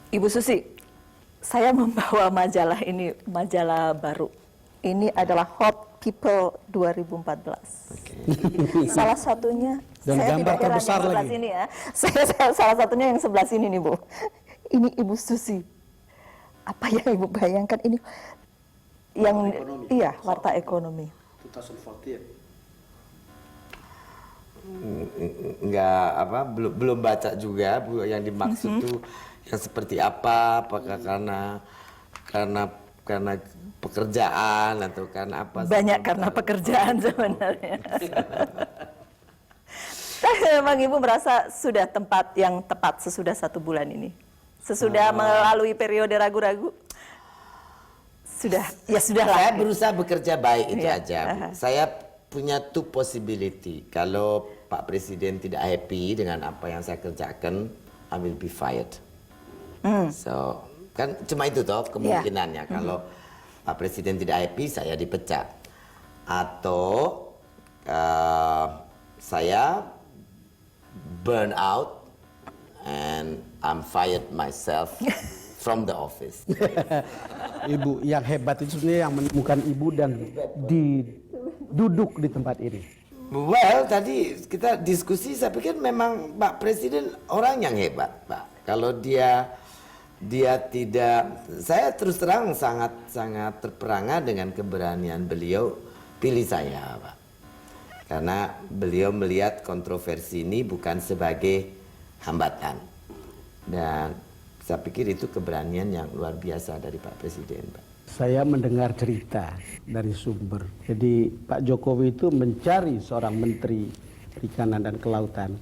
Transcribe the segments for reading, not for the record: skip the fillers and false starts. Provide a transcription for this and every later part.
Ibu Susi, saya membawa majalah ini, majalah baru. Ini adalah Hot People 2014. Salah satunya, Dan saya gambar tidak heran terbesar yang sebelah lagi. sini ya. Salah satunya yang sebelah sini nih Bu. Ini Ibu Susi. Apa yang Ibu bayangkan ini? Yang iya, warta ekonomi. 2014. Nggak apa, belum baca juga Bu, yang dimaksud tuh yang seperti apa, apakah karena pekerjaan atau karena apa? Banyak karena pekerjaan sebenarnya. Tapi memang Ibu merasa sudah tempat yang tepat sesudah 1 bulan ini? Sesudah melalui periode ragu-ragu? Sudah, ya sudah lah. Saya berusaha bekerja baik itu Iya. aja Bu. Saya punya two possibility. Kalau Pak Presiden tidak happy dengan apa yang saya kerjakan, I will be fired. So, kan cuma itu toh kemungkinannya. Kalau Pak Presiden tidak happy, saya dipecat. Atau saya burn out and I'm fired myself from the office. Ibu, yang hebat itu sebenarnya yang menemukan Ibu dan duduk di tempat ini. Well, tadi kita diskusi, saya pikir memang Pak Presiden orang yang hebat, Pak. Kalau dia tidak, saya terus terang sangat terperangah dengan keberanian beliau pilih saya, Pak. Karena beliau melihat kontroversi ini bukan sebagai hambatan. Dan saya pikir itu keberanian yang luar biasa dari Pak Presiden, Pak. Saya mendengar cerita dari sumber. Jadi Pak Jokowi itu mencari seorang menteri perikanan dan kelautan.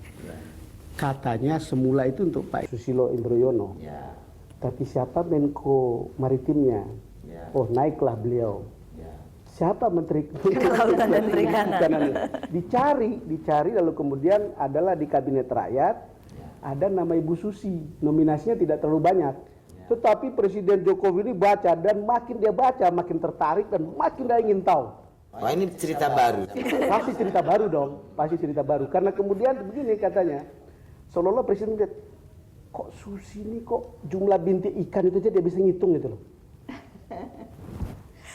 Katanya semula itu untuk Pak Susilo Indroyono. Ya, Tapi siapa Menko Maritimnya? ya, Oh, naiklah beliau. ya. Siapa menteri Kelautan dan Perikanan. Dicari lalu kemudian adalah di kabinet rakyat ada nama Ibu Susi. Nominasinya tidak terlalu banyak. Tetapi Presiden Jokowi ini baca dan makin dia baca makin tertarik dan makin dia ingin tahu. Wah, ini cerita baru. Pasti cerita baru dong, pasti cerita baru. Karena kemudian begini katanya, seolah-olah Presiden lihat, kok Susi ini kok jumlah bintik ikan itu aja dia bisa ngitung gitu loh.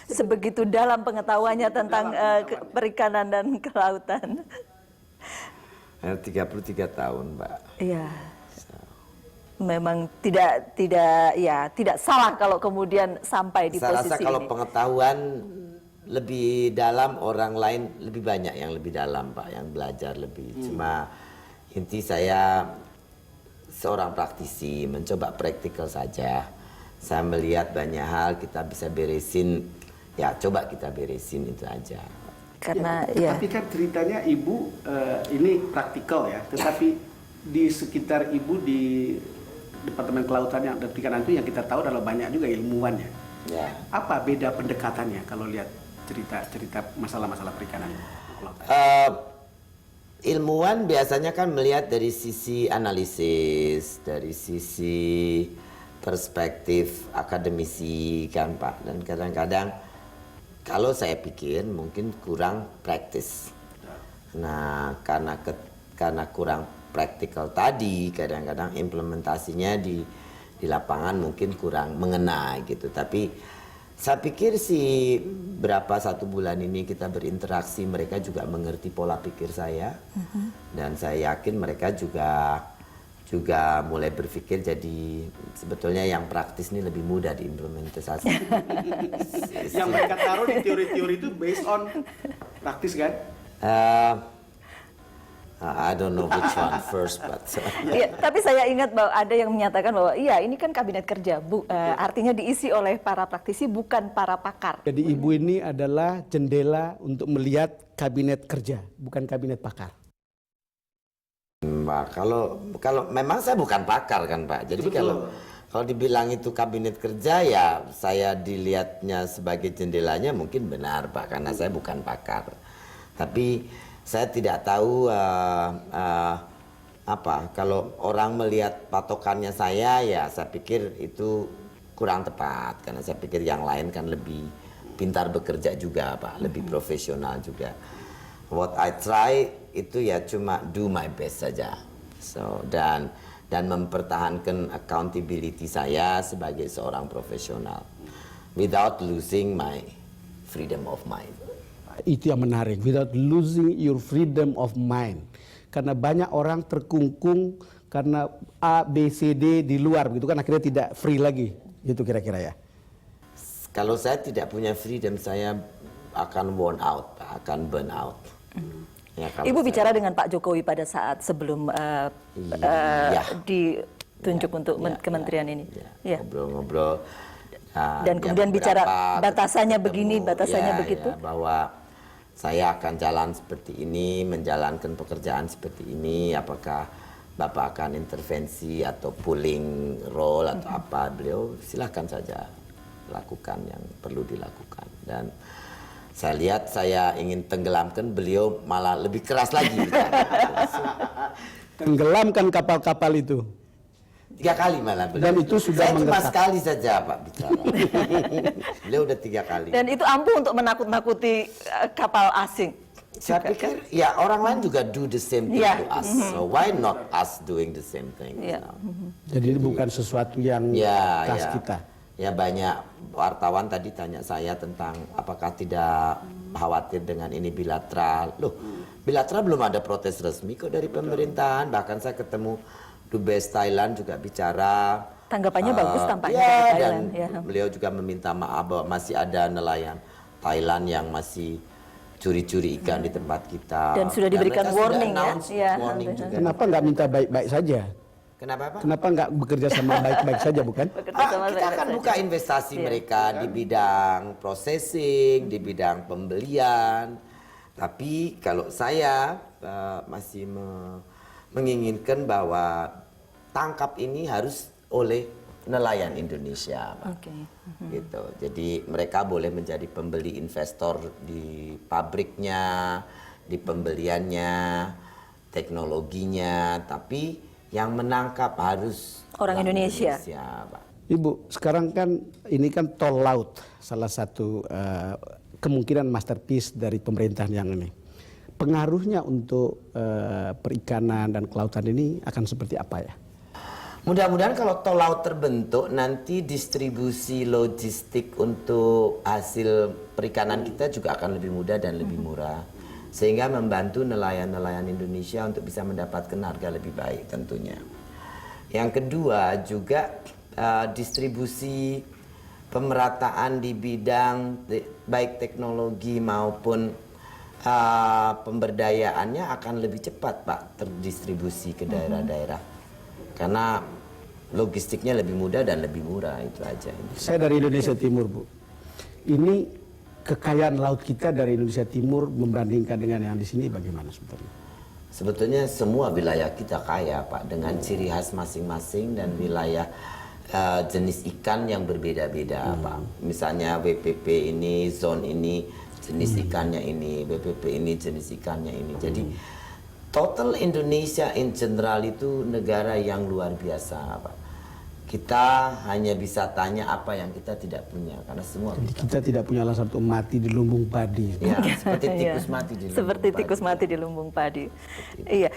Sebegitu dalam pengetahuannya tentang perikanan dan kelautan. 33 tahun, Pak. Iya. Memang tidak salah kalau kemudian sampai di Saya posisi rasa kalau ini. pengetahuan lebih dalam, orang lain lebih banyak yang lebih dalam, Pak, yang belajar lebih. Cuma inti saya seorang praktisi, mencoba praktikal saja. Saya melihat banyak hal kita bisa beresin, ya coba kita beresin itu aja. Karena Tapi kan ceritanya Ibu ini praktikal ya, tetapi di sekitar Ibu di Departemen Kelautan dan Perikanan itu yang kita tahu adalah banyak juga ilmuwan ya. Ya. Apa beda pendekatannya kalau lihat cerita masalah-masalah perikanan? Ilmuwan biasanya kan melihat dari sisi analisis, dari sisi perspektif akademisi kan Pak. Dan kadang-kadang kalau saya pikir mungkin kurang praktis. Nah, karena kurang praktikal tadi, kadang-kadang implementasinya di lapangan mungkin kurang mengena gitu. Tapi saya pikir sih berapa 1 bulan ini kita berinteraksi, mereka juga mengerti pola pikir saya. Dan saya yakin mereka juga mulai berpikir, jadi sebetulnya yang praktis ini lebih mudah diimplementasi. Yang mereka taruh di teori-teori itu based on praktis kan? I don't know which one first, but iya, tapi saya ingat bahwa ada yang menyatakan bahwa iya ini kan kabinet kerja, artinya diisi oleh para praktisi bukan para pakar. Jadi Ibu ini adalah jendela untuk melihat kabinet kerja, bukan kabinet pakar. Mbak, kalau memang saya bukan pakar kan Pak. Jadi kalau dibilang itu kabinet kerja, ya saya dilihatnya sebagai jendelanya mungkin benar Pak, karena saya bukan pakar. Tapi saya tidak tahu kalau orang melihat patokannya saya, ya saya pikir itu kurang tepat, karena saya pikir yang lain kan lebih pintar bekerja juga Pak, lebih profesional juga. What I try itu ya cuma do my best saja. So dan dan mempertahankan accountability saya sebagai seorang profesional without losing my freedom of mind. Itu yang menarik, without losing your freedom of mind. Karena banyak orang terkungkung karena A, B, C, D di luar, begitu kan akhirnya tidak free lagi, gitu kira-kira ya. Kalau saya tidak punya freedom, saya akan worn out, akan burn out. Ya, kalau Ibu saya- bicara dengan Pak Jokowi pada saat sebelum Iya. ditunjuk untuk kementerian ini. Ya, Ya. ngobrol-ngobrol. Dan kemudian bicara batasannya begini, batasannya ya, begitu. ya, bahwa saya akan jalan seperti ini, menjalankan pekerjaan seperti ini. Apakah Bapak akan intervensi atau pulling role atau apa? Beliau silahkan saja lakukan yang perlu dilakukan. Dan saya lihat saya ingin tenggelamkan, beliau malah lebih keras lagi. Tenggelamkan kapal-kapal itu. 3 kali malah beliau. Dan itu sudah saya cuma menggetar. sekali saja Pak bicara. Beliau udah 3 kali. Dan itu ampuh untuk menakut-nakuti kapal asing. Saya pikir ya orang lain juga do the same thing Yeah. to us. So why not us doing the same thing? Yeah. Jadi ini bukan sesuatu yang Ya, khas ya. kita. Ya banyak wartawan tadi tanya saya tentang apakah tidak khawatir dengan ini bilateral. Loh, bilateral belum ada protes resmi kok dari pemerintahan. Bahkan saya ketemu Dubes Thailand juga bicara. Tanggapannya bagus tampaknya Ya, dari dan Thailand, ya. beliau juga meminta maaf bahwa masih ada nelayan Thailand yang masih curi-curi ikan di tempat kita. Dan sudah diberikan mereka sudah warning ya. announce Ya, warning nanti. juga. Kenapa nggak minta baik-baik saja? Kenapa Pak? Kenapa nggak bekerja sama baik-baik saja, bukan? Bekerja sama Kita baik-baik akan saja. buka investasi Iya. mereka di bidang processing, di bidang pembelian. Tapi kalau saya masih menginginkan bahwa tangkap ini harus oleh nelayan Indonesia, Pak. Oke. Gitu. Jadi mereka boleh menjadi pembeli investor di pabriknya, di pembeliannya, teknologinya, tapi yang menangkap harus Orang Indonesia. Pak. Ibu, sekarang kan ini kan tol laut, salah satu kemungkinan masterpiece dari pemerintahan yang ini. Pengaruhnya untuk perikanan dan kelautan ini akan seperti apa ya? Mudah-mudahan kalau tol laut terbentuk, nanti distribusi logistik untuk hasil perikanan kita juga akan lebih mudah dan lebih murah. Sehingga membantu nelayan-nelayan Indonesia untuk bisa mendapatkan harga lebih baik tentunya. Yang kedua juga distribusi pemerataan di bidang baik teknologi maupun pemberdayaannya akan lebih cepat Pak terdistribusi ke daerah-daerah. Karena logistiknya lebih mudah dan lebih murah, itu aja. Saya dari Indonesia Timur, Bu. Ini kekayaan laut kita dari Indonesia Timur membandingkan dengan yang di sini bagaimana sebetulnya? Sebetulnya semua wilayah kita kaya Pak, dengan ciri khas masing-masing dan wilayah jenis ikan yang berbeda-beda Pak. Misalnya WPP ini, zone ini, jenis ikannya ini, WPP ini, jenis ikannya ini. Jadi total Indonesia in general itu negara yang luar biasa Pak. Kita hanya bisa tanya apa yang kita tidak punya, karena semua Jadi kita tidak punya alasan untuk mati di lumbung padi. ya, seperti tikus Iya. mati di lumbung Seperti padi. tikus mati di lumbung padi. Iya.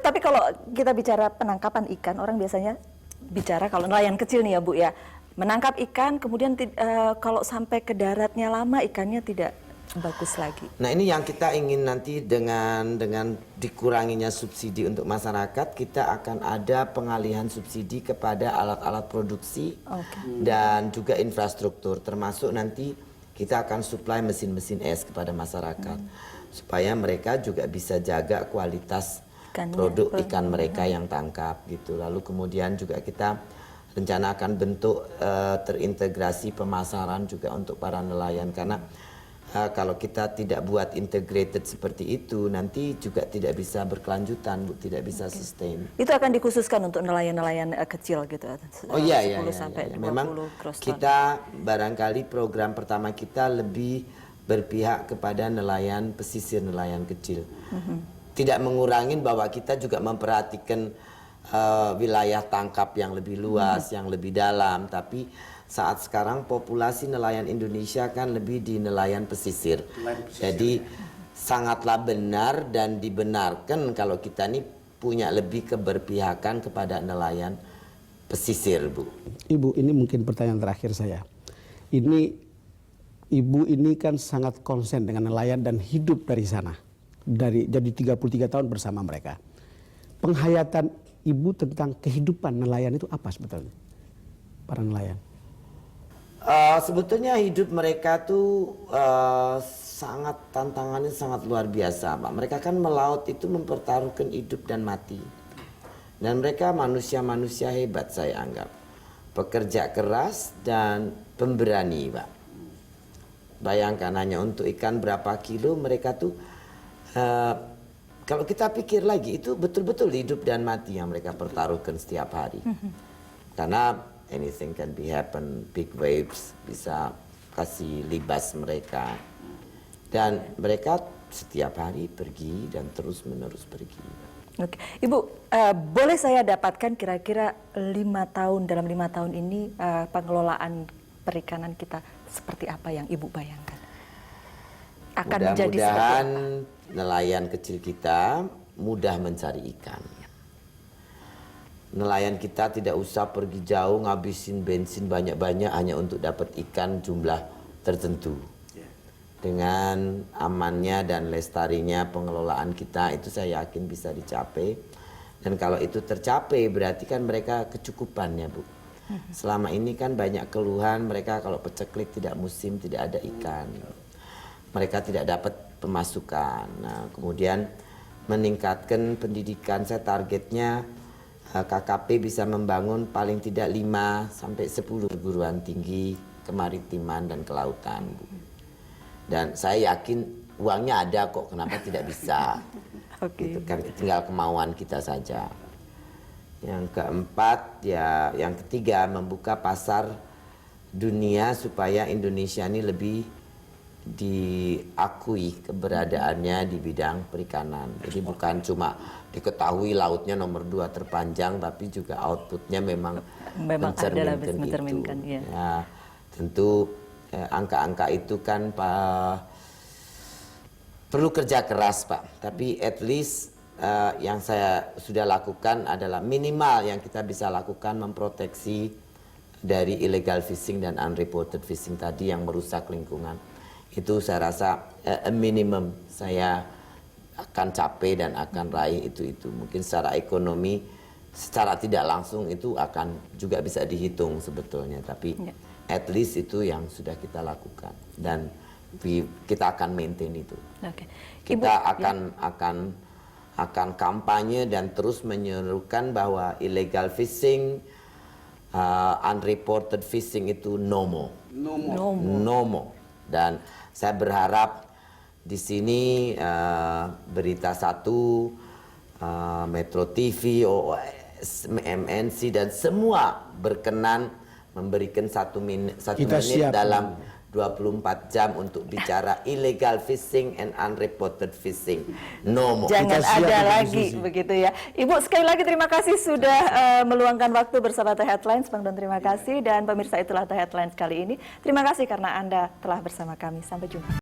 Tapi kalau kita bicara penangkapan ikan, orang biasanya bicara kalau nelayan kecil nih ya Bu ya, menangkap ikan kemudian kalau sampai ke daratnya lama ikannya tidak bagus lagi. Nah ini yang kita ingin nanti dengan dikuranginya subsidi untuk masyarakat, kita akan ada pengalihan subsidi kepada alat-alat produksi dan juga infrastruktur, termasuk nanti kita akan supply mesin-mesin es kepada masyarakat supaya mereka juga bisa jaga kualitas Ikannya. produk ikan mereka yang tangkap gitu. Lalu kemudian juga kita rencana akan bentuk terintegrasi pemasaran juga untuk para nelayan, karena kalau kita tidak buat integrated seperti itu, nanti juga tidak bisa berkelanjutan, Bu, tidak bisa sustain. Itu akan dikhususkan untuk nelayan-nelayan kecil gitu. Oh iya, 10 iya, sampai 20 memang gross ton. kita barangkali program pertama kita lebih berpihak kepada nelayan pesisir, nelayan kecil. Tidak mengurangin bahwa kita juga memperhatikan wilayah tangkap yang lebih luas, yang lebih dalam, tapi saat sekarang populasi nelayan Indonesia kan lebih di nelayan pesisir. Jadi sangatlah benar dan dibenarkan kalau kita ini punya lebih keberpihakan kepada nelayan pesisir, Bu? Ibu, ini mungkin pertanyaan terakhir saya. Ibu ini kan sangat konsen dengan nelayan dan hidup dari sana. Jadi 33 tahun bersama mereka. Penghayatan Ibu tentang kehidupan nelayan itu apa sebetulnya? Para nelayan. Sebetulnya hidup mereka tuh sangat tantangannya sangat luar biasa, Pak. Mereka kan melaut itu mempertaruhkan hidup dan mati. Dan mereka manusia-manusia hebat saya anggap. Pekerja keras dan pemberani, Pak. Bayangkan hanya untuk ikan berapa kilo mereka tuh kalau kita pikir lagi itu betul-betul hidup dan mati yang mereka pertaruhkan setiap hari. Karena anything can be happen, big waves bisa kasih libas mereka. Dan mereka setiap hari pergi dan terus-menerus pergi. Oke, Ibu, boleh saya dapatkan kira-kira dalam 5 tahun ini pengelolaan perikanan kita seperti apa yang Ibu bayangkan? Akan menjadi seperti Mudah-mudahan apa? nelayan kecil kita mudah mencari ikan. Nelayan kita tidak usah pergi jauh ngabisin bensin banyak-banyak hanya untuk dapat ikan jumlah tertentu. Dengan amannya dan lestarinya pengelolaan kita itu saya yakin bisa dicapai. Dan kalau itu tercapai berarti kan mereka kecukupannya, Bu. Selama ini kan banyak keluhan mereka kalau peceklik tidak musim, tidak ada ikan. Mereka tidak dapat pemasukan. Nah, kemudian meningkatkan pendidikan, saya targetnya KKP bisa membangun paling tidak 5 sampai 10 perguruan tinggi kemaritiman dan kelautan, Bu. Dan saya yakin uangnya ada kok, kenapa tidak bisa? Oke. Gitu, kan tinggal kemauan kita saja. Yang keempat, ya, yang ketiga membuka pasar dunia supaya Indonesia ini lebih diakui keberadaannya di bidang perikanan. Jadi bukan cuma diketahui lautnya nomor 2 terpanjang, tapi juga outputnya memang mencerminkan itu. ya. Ya, tentu angka-angka itu kan perlu kerja keras, Pak. Tapi at least yang saya sudah lakukan adalah minimal yang kita bisa lakukan memproteksi dari illegal fishing dan unreported fishing tadi yang merusak lingkungan. Itu saya rasa minimum saya akan capai dan akan raih itu. Mungkin secara ekonomi, secara tidak langsung itu akan juga bisa dihitung sebetulnya. Tapi at least itu yang sudah kita lakukan dan kita akan maintain itu. Oke. Kita akan kampanye dan terus menyerukan bahwa illegal fishing, unreported fishing itu no more. No more. Dan saya berharap di sini Berita Satu, Metro TV, OS, MNC dan semua berkenan memberikan satu menit dalam 24 jam untuk bicara illegal fishing and unreported fishing. No more. Jangan ada lagi begitu ya. Ibu sekali lagi terima kasih sudah meluangkan waktu bersama The Headlines, Bang Don, terima kasih. Dan pemirsa itulah The Headlines kali ini. Terima kasih karena Anda telah bersama kami. Sampai jumpa.